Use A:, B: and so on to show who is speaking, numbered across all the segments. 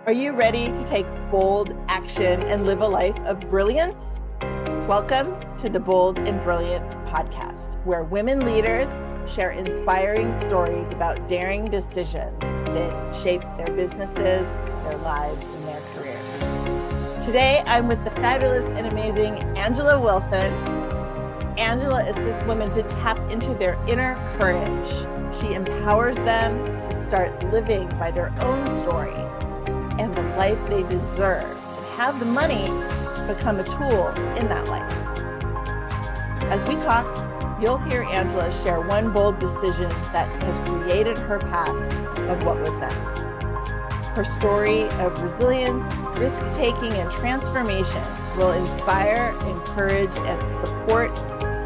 A: Are you ready to take bold action and live a life of brilliance? Welcome to the Bold and Brilliant podcast, where women leaders share inspiring stories about daring decisions that shape their businesses, their lives, and their careers. Today, I'm with the fabulous and amazing Angela Wilson. Angela assists women to tap into their inner courage. She empowers them to start living by their own story and the life they deserve, and have the money become a tool in that life. As we talk, you'll hear Angela share one bold decision that has created her path of what was next. Her story of resilience, risk-taking, and transformation will inspire, encourage, and support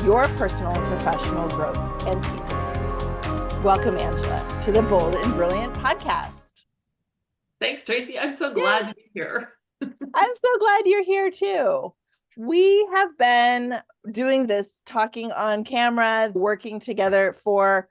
A: your personal and professional growth and peace. Welcome, Angela, to the Bold and Brilliant podcast.
B: Thanks, Tracie. I'm so glad to be here.
A: I'm so glad you're here too. We have been doing this, talking on camera, working together for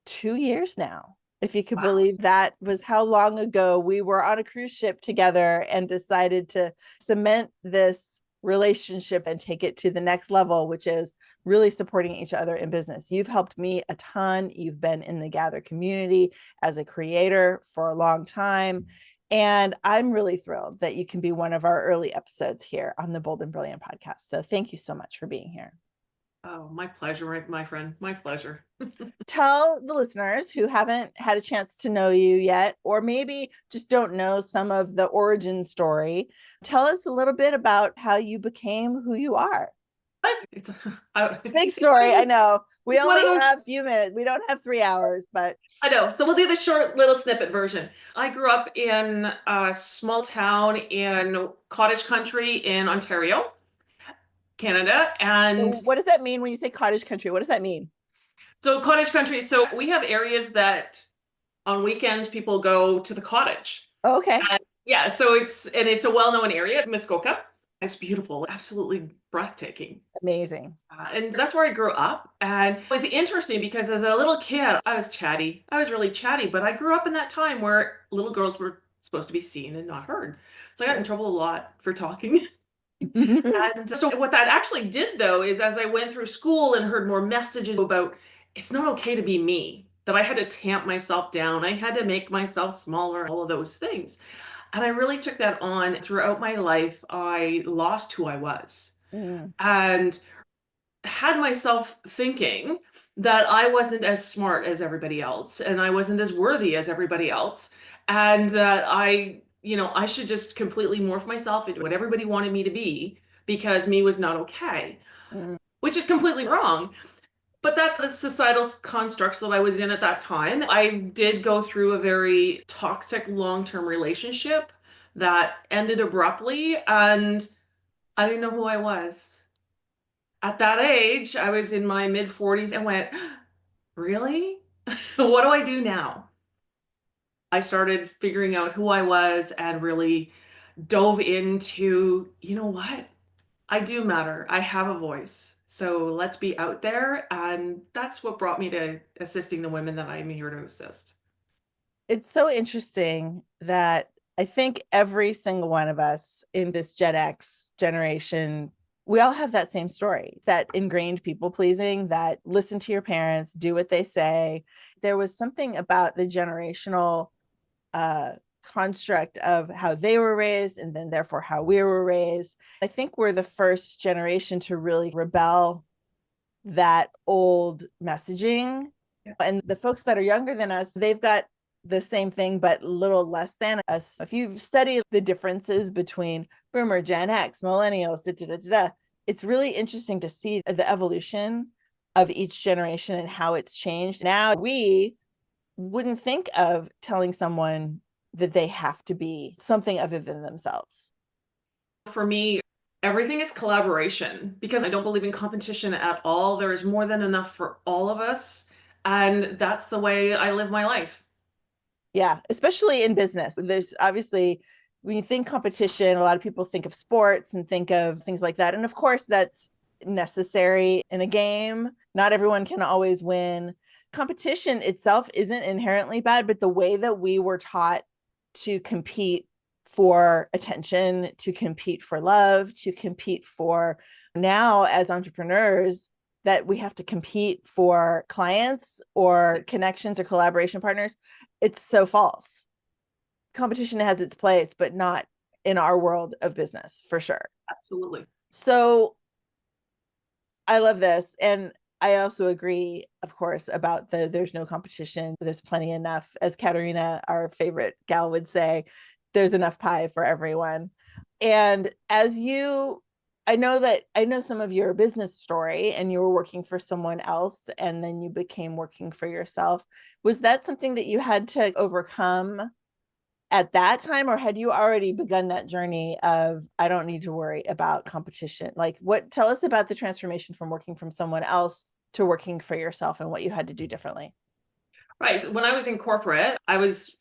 A: 2 years now. If you could believe that was how long ago we were on a cruise ship together and decided to cement this relationship and take it to the next level, which is really supporting each other in business. You've helped me a ton. You've been in the Gather community as a creator for a long time. And I'm really thrilled that you can be one of our early episodes here on the Bold and Brilliant podcast. So thank you so much for being here.
B: Oh, my pleasure, my friend. My pleasure.
A: Tell the listeners who haven't had a chance to know you yet, or maybe just don't know some of the origin story. Tell us a little bit about how you became who you are.
B: It's
A: Big story. I know. We only
B: those...
A: have a few minutes. We don't have 3 hours, but
B: I know. So we'll do the short little snippet version. I grew up in a small town in cottage country in Ontario, Canada. And
A: so what does that mean when you say cottage country? What does that mean?
B: So cottage country. So we have areas that on weekends people go to the cottage.
A: Oh, okay.
B: And yeah. So it's a well-known area, Muskoka. It's beautiful, absolutely breathtaking.
A: Amazing.
B: And that's where I grew up. And it was interesting because as a little kid, I was chatty. I was really chatty, but I grew up in that time where little girls were supposed to be seen and not heard. So I got in trouble a lot for talking. And so what that actually did, though, is as I went through school and heard more messages about it's not okay to be me, that I had to tamp myself down. I had to make myself smaller, all of those things. And I really took that on throughout my life. I lost who I was and had myself thinking that I wasn't as smart as everybody else and I wasn't as worthy as everybody else. And that I should just completely morph myself into what everybody wanted me to be because me was not okay, which is completely wrong. But that's the societal constructs that I was in at that time. I did go through a very toxic long-term relationship that ended abruptly, and I didn't know who I was. At that age, I was in my mid-40s and went, really? What do I do now? I started figuring out who I was and really dove into, you know what? I do matter. I have a voice. So let's be out there. And that's what brought me to assisting the women that I'm here to assist.
A: It's so interesting that I think every single one of us in this Gen X generation, we all have that same story, that ingrained people pleasing, that listen to your parents, do what they say. There was something about the generational construct of how they were raised and then therefore how we were raised. I think we're the first generation to really rebel that old messaging. Yeah. And the folks that are younger than us, they've got the same thing, but a little less than us. If you study the differences between Boomer, Gen X, Millennials, it's really interesting to see the evolution of each generation and how it's changed. Now we wouldn't think of telling someone that they have to be something other than themselves.
B: For me, everything is collaboration because I don't believe in competition at all. There is more than enough for all of us. And that's the way I live my life.
A: Yeah, especially in business. There's obviously, when you think competition, a lot of people think of sports and think of things like that. And of course, that's necessary in a game. Not everyone can always win. Competition itself isn't inherently bad, but the way that we were taught to compete for attention, to compete for love, to compete for now as entrepreneurs that we have to compete for clients or connections or collaboration partners. It's so false. Competition has its place, but not in our world of business, for sure.
B: Absolutely.
A: So I love this. And I also agree, of course, about there's no competition. There's plenty enough. As Katerina, our favorite gal, would say, there's enough pie for everyone. And I know some of your business story, and you were working for someone else and then you became working for yourself. Was that something that you had to overcome at that time, or had you already begun that journey of I don't need to worry about competition? Like, tell us about the transformation from working from someone else to working for yourself and what you had to do differently.
B: Right. So when I was in corporate, I was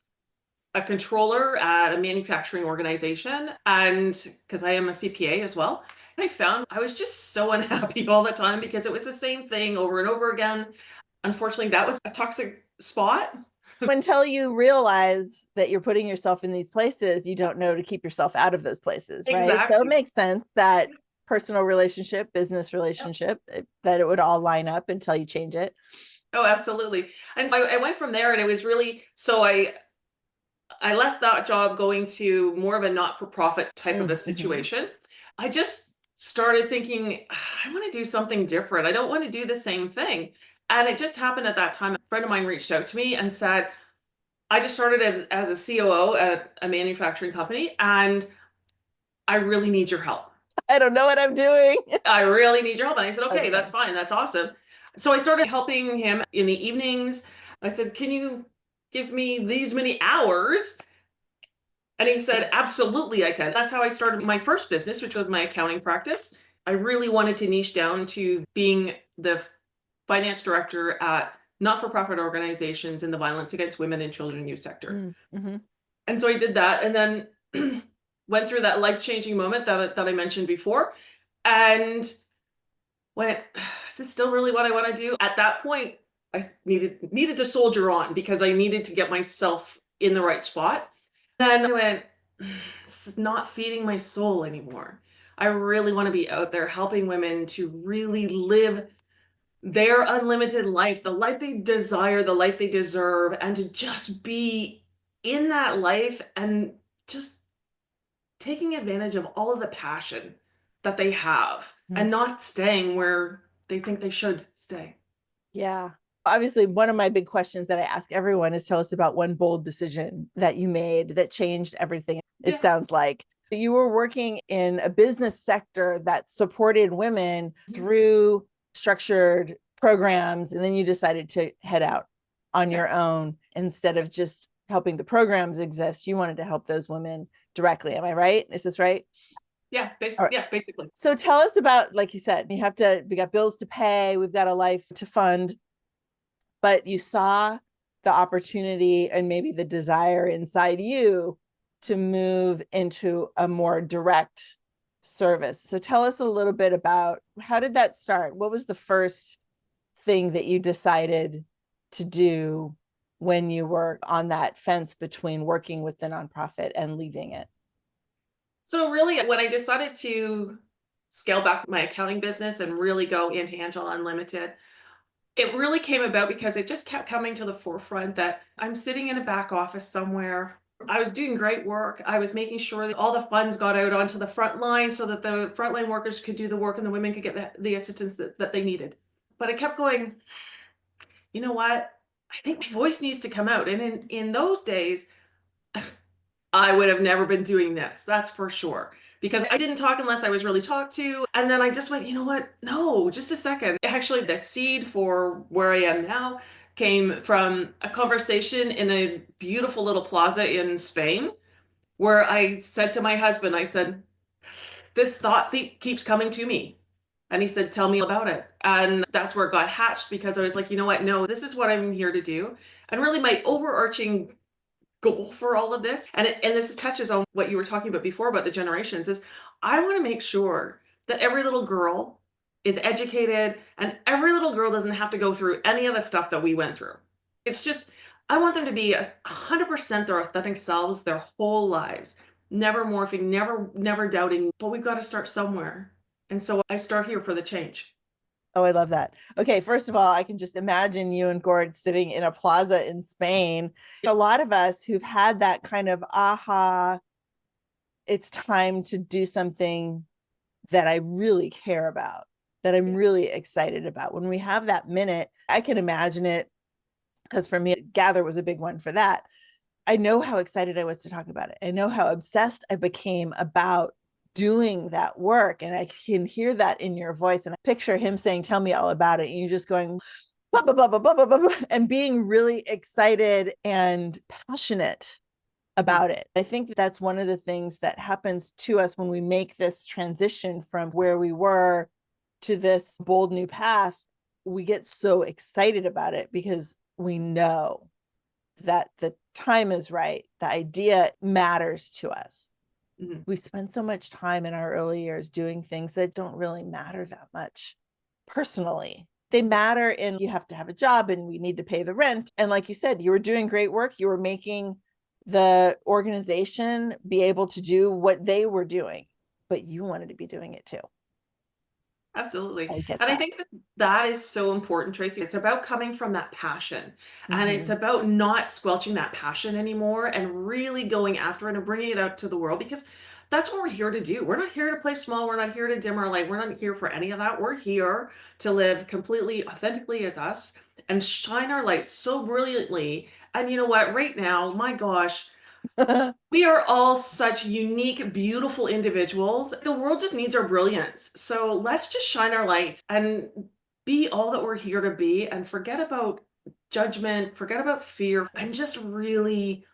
B: a controller at a manufacturing organization, and because I am a CPA as well, I found I was just so unhappy all the time because it was the same thing over and over again. Unfortunately, that was a toxic spot.
A: Until you realize that you're putting yourself in these places, you don't know to keep yourself out of those places, right? So it
B: Exactly.
A: makes sense that personal relationship, business relationship, that it would all line up until you change it.
B: Oh, absolutely. And so I went from there, and it was really so I left that job going to more of a not-for-profit type of a
A: Mm-hmm.
B: situation. I just started thinking, I want to do something different. I don't want to do the same thing. And it just happened at that time. A friend of mine reached out to me and said, I just started as a COO at a manufacturing company, and I really need your help.
A: I don't know what I'm doing.
B: I really need your help. And I said, okay, that's
A: Okay.
B: fine. That's awesome. So I started helping him in the evenings. I said, can you give me these many hours? And he said, absolutely, I can. That's how I started my first business, which was my accounting practice. I really wanted to niche down to being the finance director at not for profit organizations in the violence against women and children and youth sector.
A: Mm-hmm.
B: And so I did that, and then went through that life changing moment that I mentioned before, and went, is this still really what I want to do? At that point, I needed to soldier on because I needed to get myself in the right spot. Then I went, this is not feeding my soul anymore. I really want to be out there helping women to really live their unlimited life, the life they desire, the life they deserve, and to just be in that life and just taking advantage of all of the passion that they have
A: Mm-hmm.
B: and not staying where they think they should stay.
A: Yeah. Obviously, one of my big questions that I ask everyone is tell us about one bold decision that you made that changed everything. It
B: Yeah.
A: sounds like you were working in a business sector that supported women through structured programs, and then you decided to head out on
B: Yeah.
A: your own instead of just helping the programs exist. You wanted to help those women directly. Am I right? Is this right?
B: Yeah.
A: All right.
B: Yeah, basically.
A: So tell us about, like you said, we got bills to pay, we've got a life to fund, but you saw the opportunity and maybe the desire inside you to move into a more direct service. So tell us a little bit about how did that start? What was the first thing that you decided to do when you were on that fence between working with the nonprofit and leaving it?
B: So really, when I decided to scale back my accounting business and really go into Angel Unlimited, it really came about because it just kept coming to the forefront that I'm sitting in a back office somewhere. I was doing great work. I was making sure that all the funds got out onto the front line so that the frontline workers could do the work and the women could get the assistance that they needed. But I kept going, you know what? I think my voice needs to come out. And in those days, I would have never been doing this. That's for sure. Because I didn't talk unless I was really talked to. And then I just went, you know what? No, just a second. Actually, the seed for where I am now came from a conversation in a beautiful little plaza in Spain where I said to my husband, I said, this thought keeps coming to me. And he said, tell me about it. And that's where it got hatched because I was like, you know what? No, this is what I'm here to do. And really, my overarching goal for all of this, and this touches on what you were talking about before about the generations, is I want to make sure that every little girl is educated and every little girl doesn't have to go through any of the stuff that we went through. It's just I want them to be 100% their authentic selves their whole lives. never morphing, never doubting, but we've got to start somewhere. And so I start here for the change.
A: Oh, I love that. Okay, first of all, I can just imagine you and Gord sitting in a plaza in Spain. A lot of us who've had that kind of aha, it's time to do something that I really care about, that I'm really excited about. When we have that minute, I can imagine it because for me, Gather was a big one for that. I know how excited I was to talk about it. I know how obsessed I became about doing that work. And I can hear that in your voice. And I picture him saying, "Tell me all about it." And you just going, blah, blah, blah, blah, blah, blah, blah, and being really excited and passionate about it. I think that's one of the things that happens to us when we make this transition from where we were to this bold new path. We get so excited about it because we know that the time is right. The idea matters to us.
B: Mm-hmm.
A: We spend so much time in our early years doing things that don't really matter that much personally. They matter in you have to have a job and we need to pay the rent. And like you said, you were doing great work. You were making the organization be able to do what they were doing, but you wanted to be doing it too.
B: Absolutely.
A: I get
B: And I
A: that.
B: think that that is so important, Tracie. It's about coming from that passion. And it's
A: Mm-hmm.
B: about not squelching that passion anymore and really going after it and bringing it out to the world because that's what we're here to do. We're not here to play small. We're not here to dim our light. We're not here for any of that. We're here to live completely authentically as us and shine our light so brilliantly. And you know what? Right now, my gosh, we are all such unique, beautiful individuals. The world just needs our brilliance. So let's just shine our lights and be all that we're here to be and forget about judgment, forget about fear, and just really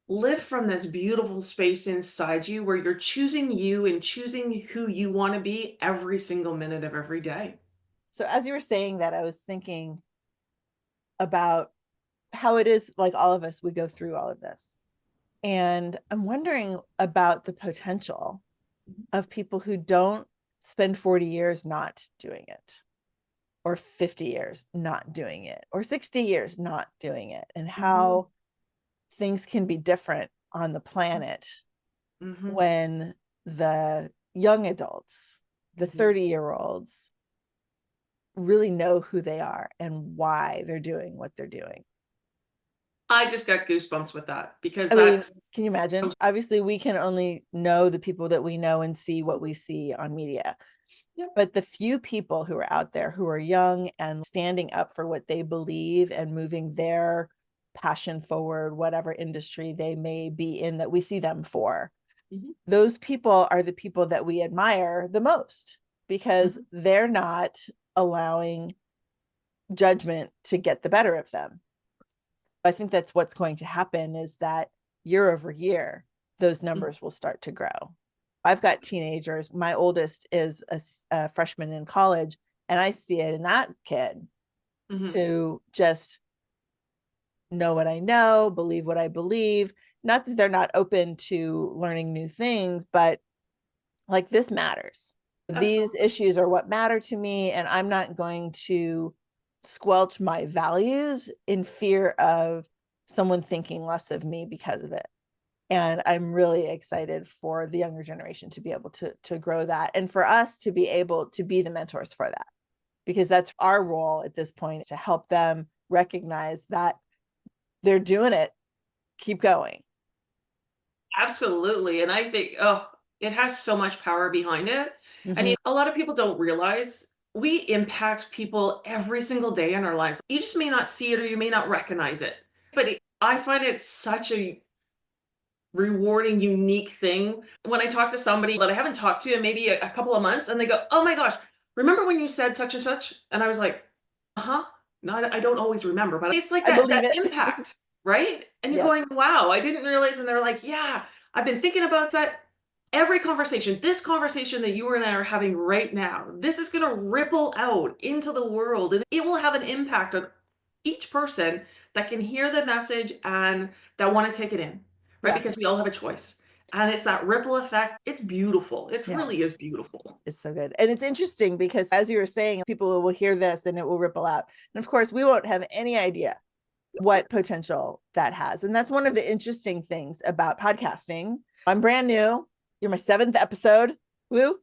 B: live from this beautiful space inside you where you're choosing you and choosing who you want to be every single minute of every day.
A: So as you were saying that, I was thinking about how it is like all of us, we go through all of this. And I'm wondering about the potential of people who don't spend 40 years not doing it, or 50 years not doing it, or 60 years not doing it, and
B: Mhm.
A: how things can be different on the planet
B: Mhm.
A: when the young adults, the
B: Mhm.
A: 30-year-olds, really know who they are and why they're doing what they're doing.
B: I just got goosebumps with that because
A: I mean,
B: that's
A: can you imagine? Obviously, we can only know the people that we know and see what we see on media.
B: yeah.
A: But the few people who are out there who are young and standing up for what they believe and moving their passion forward, whatever industry they may be in that we see them for,
B: Mhm.
A: those people are the people that we admire the most because
B: Mhm.
A: they're not allowing judgment to get the better of them. I think that's what's going to happen is that year over year, those
B: Mhm.
A: numbers will start to grow. I've got teenagers. My oldest is a freshman in college, and I see it in that kid
B: Mhm.
A: to just know what I know, believe what I believe. Not that they're not open to learning new things, but like this matters. These
B: Absolutely.
A: issues are what matter to me, and I'm not going to squelch my values in fear of someone thinking less of me because of it. And I'm really excited for the younger generation to be able to grow that and for us to be able to be the mentors for that, because that's our role at this point to help them recognize that they're doing it, keep going.
B: Absolutely. And I think, oh, it has so much power behind it. And
A: Mm-hmm.
B: a lot of people don't realize we impact people every single day in our lives. You just may not see it or you may not recognize it. But I find it such a rewarding, unique thing when I talk to somebody that I haven't talked to in maybe a couple of months and they go, "Oh my gosh, remember when you said such and such?" And I was like, "Uh-huh." No, I don't always remember, but it's like
A: I
B: that
A: believe it.
B: impact, right? And you're
A: Yep.
B: going, "Wow, I didn't realize." And they're like, "Yeah, I've been thinking about that." Every conversation, this conversation that you and I are having right now, this is going to ripple out into the world and it will have an impact on each person that can hear the message and that want to take it in, right?
A: Yeah.
B: Because we all have a choice. And it's that ripple effect. It's beautiful. It
A: Yeah.
B: really is beautiful.
A: It's so good. And it's interesting because as you were saying, people will hear this and it will ripple out. And of course, we won't have any idea what potential that has. And that's one of the interesting things about podcasting. I'm brand new. You're my 7th episode. Woo.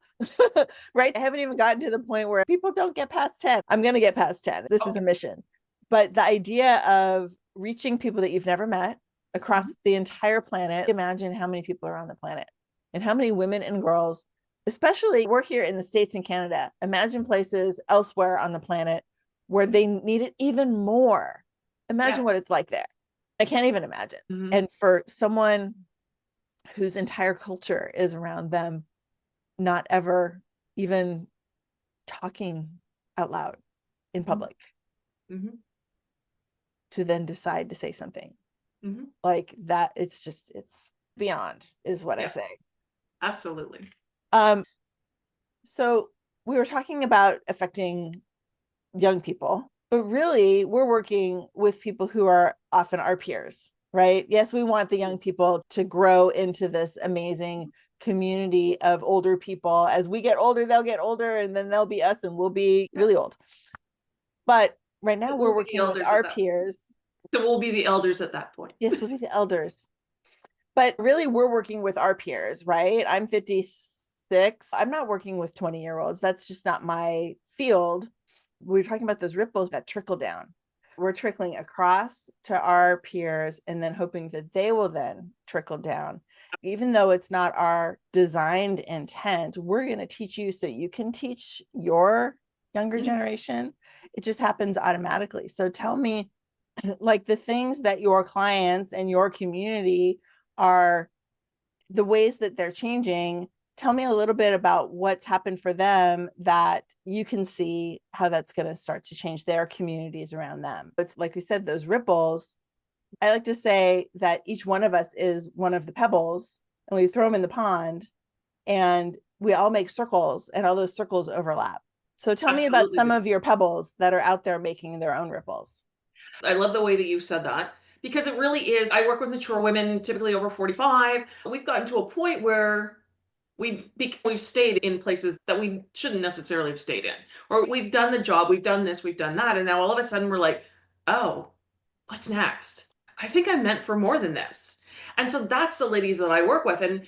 A: Right? I haven't even gotten to the point where people don't get past 10. I'm going to get past 10. This is a mission. But the idea of reaching people that you've never met across the entire planet, imagine how many people are on the planet and how many women and girls, especially we're here in the States and Canada. Imagine places elsewhere on the planet where they need it even more. Imagine what it's like there. I can't even imagine. And for someone whose entire culture is around them not ever even talking out loud in public, to then decide to say something like that, it's beyond, is what I say.
B: Absolutely.
A: So we were talking about affecting young people, but really we're working with people who are often our peers, right? Yes, we want the young people to grow into this amazing community of older people. As we get older, they'll get older, and then they'll be us and we'll be really old. But right now we're working with our peers.
B: So we'll be the elders at that point.
A: Yes, we'll be the elders. But really we're working with our peers, right? I'm 56. I'm not working with 20-year-olds. That's just not my field. We're talking about those ripples that trickle down. We're trickling across to our peers and then hoping that they will then trickle down. Even though it's not our designed intent, we're going to teach you so you can teach your younger generation. It just happens automatically. So tell me, like, the things that your clients and your community are, the ways that they're changing. Tell me a little bit about what's happened for them that you can see how that's going to start to change their communities around them. It's like we said, those ripples. I like to say that each one of us is one of the pebbles, and we throw them in the pond and we all make circles, and all those circles overlap. So tell me about some of your pebbles that are out there making their own ripples.
B: I love the way that you said that, because it really is. I work with mature women, typically over 45. We've gotten to a point where we've stayed in places that we shouldn't necessarily have stayed in, or we've done the job, we've done this, we've done that, and now all of a sudden we're like, oh, what's next? I think I'm meant for more than this. And so that's the ladies that I work with, and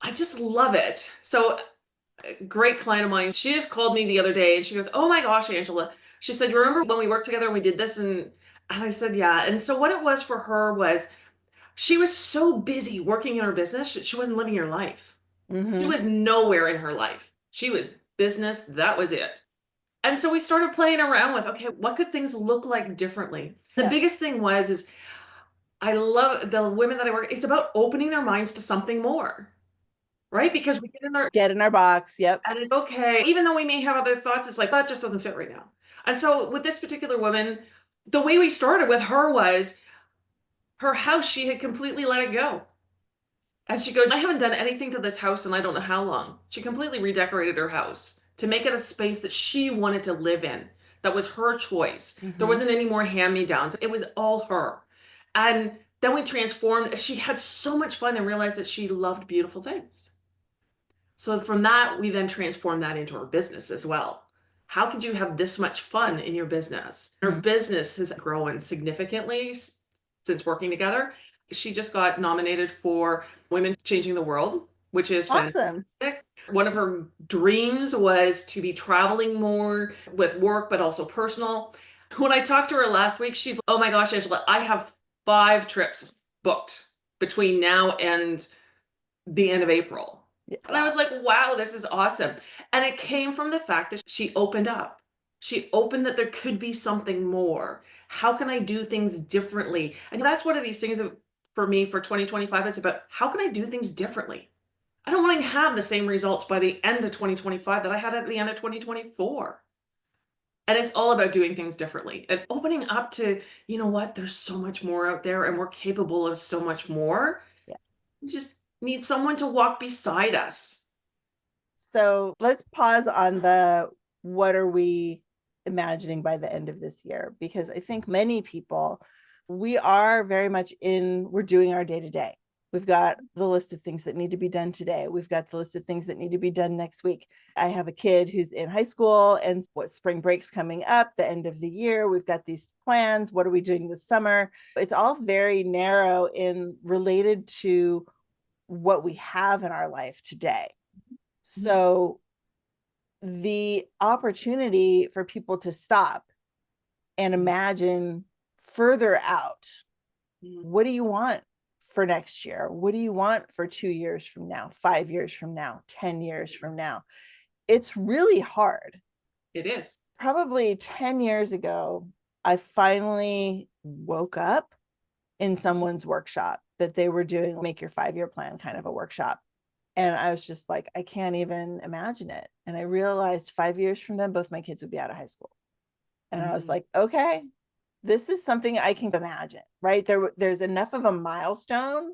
B: I just love it. So a great client of mine, she just called me the other day and she goes, oh my gosh, Angela. She said, you remember when we worked together and we did this? And I said, yeah. And so what it was for her was, she was so busy working in her business, she wasn't living her life. She was nowhere in her life. She was business. That was it. And so we started playing around with, okay, what could things look like differently? The biggest thing is I love the women that I work, it's about opening their minds to something more, right? Because we
A: get in our box. Yep.
B: And it's okay. Even though we may have other thoughts, it's like, that just doesn't fit right now. And so with this particular woman, the way we started with her was her house, she had completely let it go. And she goes, I haven't done anything to this house and I don't know how long. She completely redecorated her house to make it a space that she wanted to live in. That was her choice. There wasn't any more hand-me-downs. It was all her. And then we transformed. She had so much fun and realized that she loved beautiful things. So from that, we then transformed that into her business as well. How could you have this much fun in your business? Her business has grown significantly since working together. She just got nominated for Women Changing the World, which is
A: awesome.
B: Fantastic. One of her dreams was to be traveling more with work, but also personal. When I talked to her last week, she's like, oh my gosh, Angela, I have 5 trips booked between now and the end of April. And I was like, wow, this is awesome. And it came from the fact that she opened up. She opened that there could be something more. How can I do things differently? And that's one of these things for me for 2025. It's about, how can I do things differently? I don't want to have the same results by the end of 2025 that I had at the end of 2024. And it's all about doing things differently and opening up to, you know what, there's so much more out there and we're capable of so much more. We just need someone to walk beside us.
A: So let's pause on the, what are we imagining by the end of this year? Because I think many people, we are very much we're doing our day to day. We've got the list of things that need to be done today. We've got the list of things that need to be done next week. I have a kid who's in high school, and what spring break's coming up, the end of the year. We've got these plans. What are we doing this summer? It's all very narrow in related to what we have in our life today. So the opportunity for people to stop and imagine further out. What do you want for next year? What do you want for 2 years from now, 5 years from now, 10 years from now? It's really hard.
B: It is.
A: Probably 10 years ago, I finally woke up in someone's workshop that they were doing make your 5-year plan kind of a workshop. And I was just like, I can't even imagine it. And I realized 5 years from then, both my kids would be out of high school. And I was like, okay, this is something I can imagine, right? There's enough of a milestone,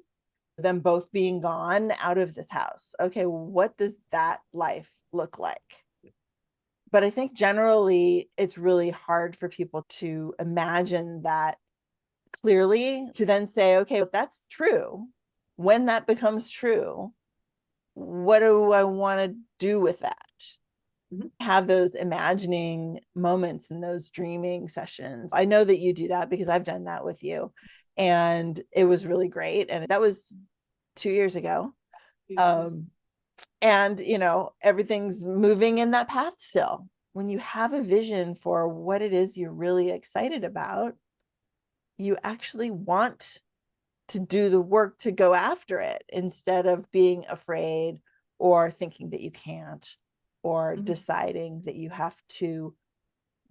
A: them both being gone out of this house. Okay, what does that life look like? But I think generally it's really hard for people to imagine that clearly, to then say, okay, if that's true, when that becomes true, what do I want to do with that? Have those imagining moments and those dreaming sessions. I know that you do that because I've done that with you, and it was really great. And that was 2 years ago. And everything's moving in that path still. When you have a vision for what it is you're really excited about, you actually want to do the work to go after it instead of being afraid or thinking that you can't or deciding that you have to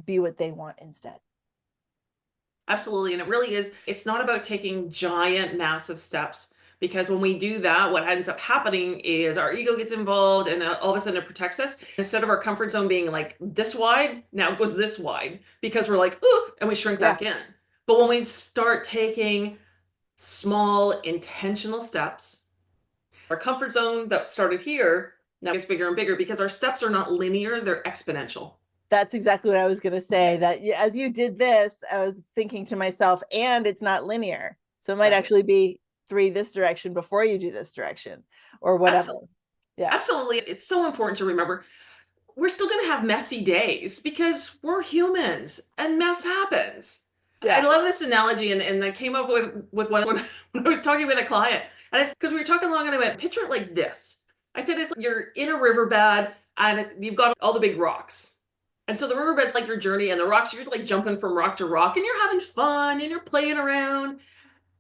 A: be what they want instead.
B: Absolutely. And it really is, it's not about taking giant, massive steps, because when we do that, what ends up happening is our ego gets involved, and all of a sudden it protects us. Instead of our comfort zone being like this wide, now it goes this wide because we're like, ooh, and we shrink back in. But when we start taking small, intentional steps, our comfort zone that started here now gets bigger and bigger because our steps are not linear, they're exponential.
A: That's exactly what I was going to say, that as you did this, I was thinking to myself, and it's not linear. So it might actually be 3 this direction before you do this direction or whatever.
B: Absolutely. Yeah. Absolutely. It's so important to remember we're still going to have messy days because we're humans and mess happens. Yeah. I love this analogy, and I came up with one when I was talking with a client, and it's because we were talking along, and I went, picture it like this. I said, it's like you're in a riverbed and you've got all the big rocks. And so the riverbed's like your journey, and the rocks, you're like jumping from rock to rock, and you're having fun and you're playing around.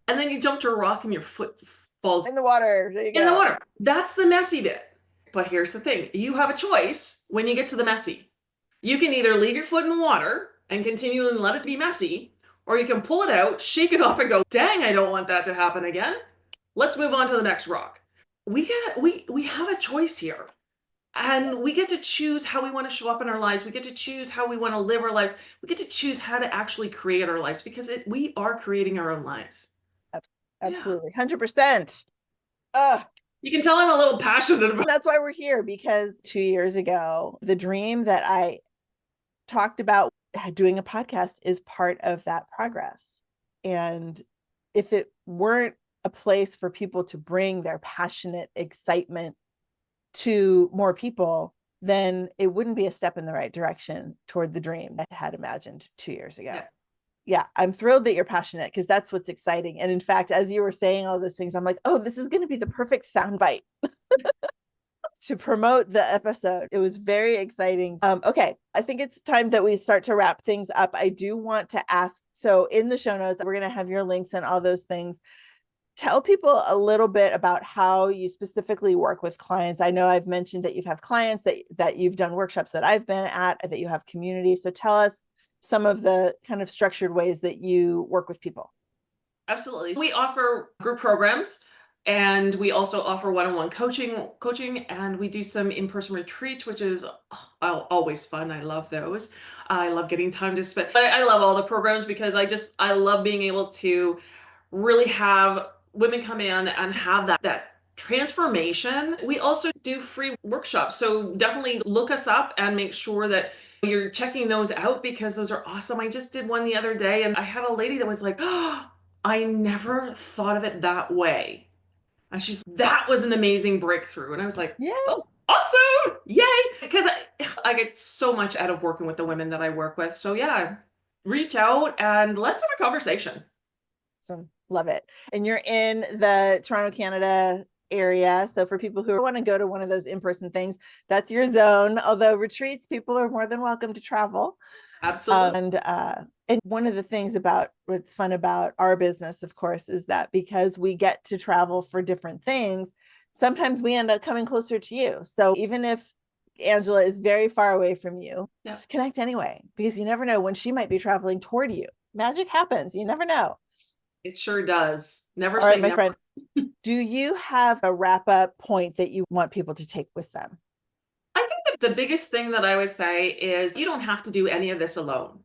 B: And then you jump to a rock and your foot falls
A: in the water. There you go.
B: In the water. That's the messy bit. But here's the thing. You have a choice when you get to the messy. You can either leave your foot in the water and continue and let it be messy, or you can pull it out, shake it off, and go, dang, I don't want that to happen again. Let's move on to the next rock. We have a choice here. And we get to choose how we want to show up in our lives. We get to choose how we want to live our lives. We get to choose how to actually create our lives, because we are creating our own lives.
A: Absolutely. 100%.
B: You can tell I'm a little passionate about it.
A: That's why we're here, because 2 years ago, the dream that I talked about doing a podcast is part of that progress. And if it weren't a place for people to bring their passionate excitement to more people, then it wouldn't be a step in the right direction toward the dream I had imagined 2 years ago. Yeah, I'm thrilled that you're passionate, because that's what's exciting. And in fact, as you were saying all those things, I'm like, oh, this is going to be the perfect soundbite to promote the episode. It was very exciting. Okay, I think it's time that we start to wrap things up. I do want to ask, so in the show notes, we're going to have your links and all those things. Tell people a little bit about how you specifically work with clients. I know I've mentioned that you have clients that you've done workshops that I've been at, that you have community. So tell us some of the kind of structured ways that you work with people. Absolutely.
B: We offer group programs, and we also offer one-on-one coaching, and we do some in-person retreats, which is always fun. I love those. I love getting time to spend. I love all the programs because I love being able to really have women come in and have that transformation. We also do free workshops. So definitely look us up and make sure that you're checking those out, because those are awesome. I just did one the other day, and I had a lady that was like, oh, I never thought of it that way. That was an amazing breakthrough. And I was like,
A: Yeah.
B: oh, awesome. Yay. Because I get so much out of working with the women that I work with. So yeah, reach out and let's have a conversation.
A: Awesome. Love it. And you're in the Toronto, Canada area. So for people who want to go to one of those in-person things, that's your zone. Although retreats, people are more than welcome to travel.
B: Absolutely.
A: And one of the things about what's fun about our business, of course, is that because we get to travel for different things, sometimes we end up coming closer to you. So even if Angela is very far away from you, just connect anyway, because you never know when she might be traveling toward you. Magic happens. You never know.
B: It sure does. Never
A: All
B: say
A: right, my
B: never.
A: friend, do you have a wrap-up point that you want people to take with them?
B: I think that the biggest thing that I would say is you don't have to do any of this alone.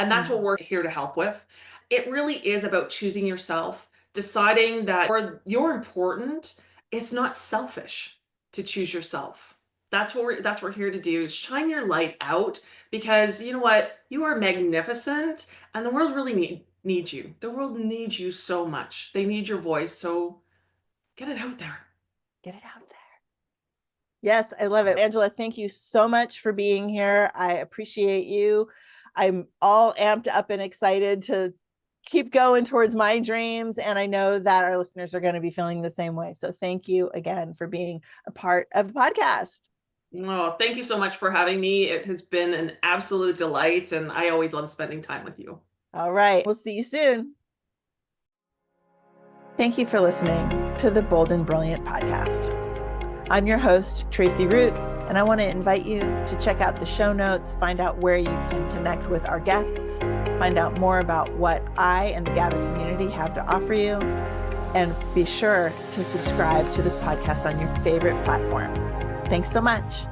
B: And that's what we're here to help with. It really is about choosing yourself, deciding that you're important. It's not selfish to choose yourself. That's what we're here to do. Shine your light out because you know what? You are magnificent and the world really needs you. The world needs you so much. They need your voice. So get it out there.
A: Get it out there. Yes, I love it. Angela, thank you so much for being here. I appreciate you. I'm all amped up and excited to keep going towards my dreams. And I know that our listeners are going to be feeling the same way. So thank you again for being a part of the podcast.
B: Oh, thank you so much for having me. It has been an absolute delight, and I always love spending time with you.
A: All right. We'll see you soon. Thank you for listening to the Bold and Brilliant podcast. I'm your host, Tracie Root, and I want to invite you to check out the show notes, find out where you can connect with our guests, find out more about what I and the Gather community have to offer you, and be sure to subscribe to this podcast on your favorite platform. Thanks so much.